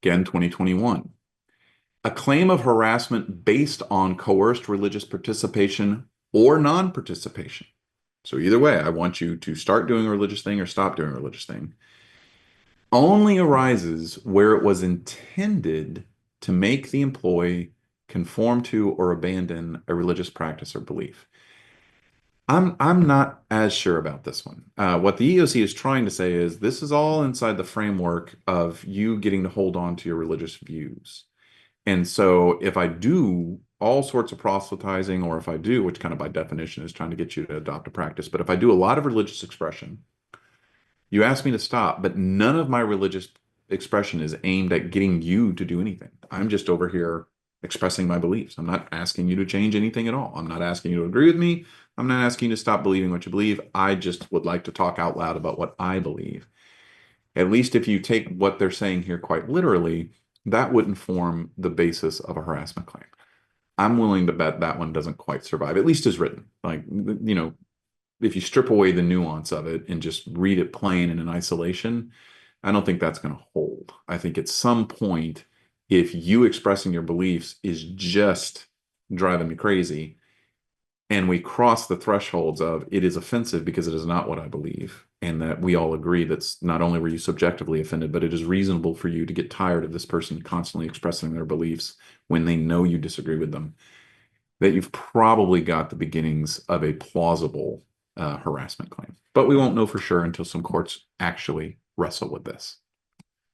Again, 2021. A claim of harassment based on coerced religious participation or non-participation. So either way, I want you to start doing a religious thing or stop doing a religious thing. Only arises where it was intended to make the employee conform to or abandon a religious practice or belief. I'm not as sure about this one. What the EOC is trying to say is this is all inside the framework of you getting to hold on to your religious views. And so if I do all sorts of proselytizing, or if I do, which kind of by definition is trying to get you to adopt a practice, but if I do a lot of religious expression, you ask me to stop, but none of my religious expression is aimed at getting you to do anything. I'm just over here expressing my beliefs. I'm not asking you to change anything at all. I'm not asking you to agree with me. I'm not asking you to stop believing what you believe. I just would like to talk out loud about what I believe. At least if you take what they're saying here quite literally, that wouldn't form the basis of a harassment claim. I'm willing to bet that one doesn't quite survive, at least as written. Like, if you strip away the nuance of it and just read it plain and in isolation, I don't think that's going to hold. I think at some point, if you expressing your beliefs is just driving me crazy, and we cross the thresholds of it is offensive because it is not what I believe, and that we all agree that's not only were you subjectively offended, but it is reasonable for you to get tired of this person constantly expressing their beliefs when they know you disagree with them, that you've probably got the beginnings of a plausible harassment claim. But we won't know for sure until some courts actually wrestle with this.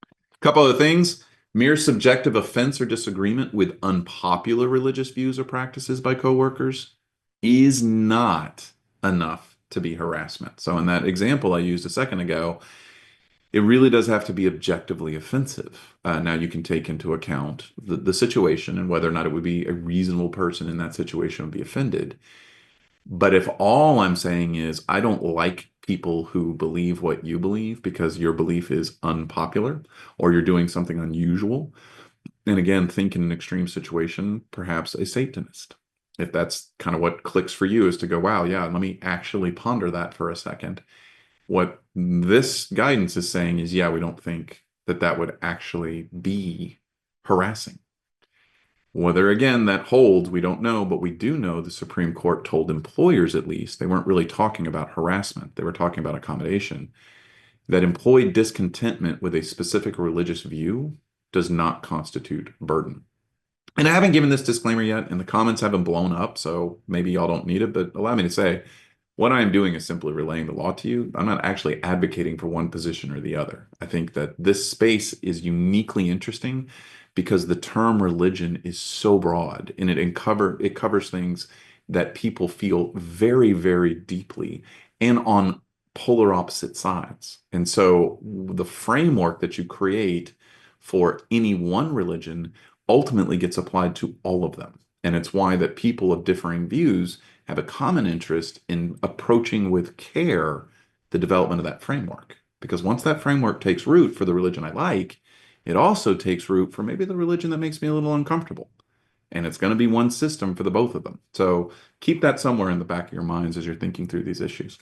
A couple other things. Mere subjective offense or disagreement with unpopular religious views or practices by coworkers is not enough to be harassment. So in that example I used a second ago, it really does have to be objectively offensive. Now you can take into account the situation and whether or not it would be a reasonable person in that situation would be offended. But if all I'm saying is I don't like people who believe what you believe because your belief is unpopular or you're doing something unusual, and again, think in an extreme situation, perhaps a Satanist. If that's kind of what clicks for you is to go, wow, yeah, let me actually ponder that for a second. What this guidance is saying is, yeah, we don't think that that would actually be harassing. Whether, again, that holds, we don't know, but we do know the Supreme Court told employers, at least, they weren't really talking about harassment. They were talking about accommodation, that employee discontentment with a specific religious view does not constitute burden. And I haven't given this disclaimer yet, and the comments haven't blown up, so maybe y'all don't need it, but allow me to say, what I am doing is simply relaying the law to you. I'm not actually advocating for one position or the other. I think that this space is uniquely interesting because the term religion is so broad and it covers things that people feel very, very deeply and on polar opposite sides. And so the framework that you create for any one religion ultimately gets applied to all of them. And it's why that people of differing views have a common interest in approaching with care the development of that framework. Because once that framework takes root for the religion I like, it also takes root for maybe the religion that makes me a little uncomfortable. And it's going to be one system for the both of them. So keep that somewhere in the back of your minds as you're thinking through these issues.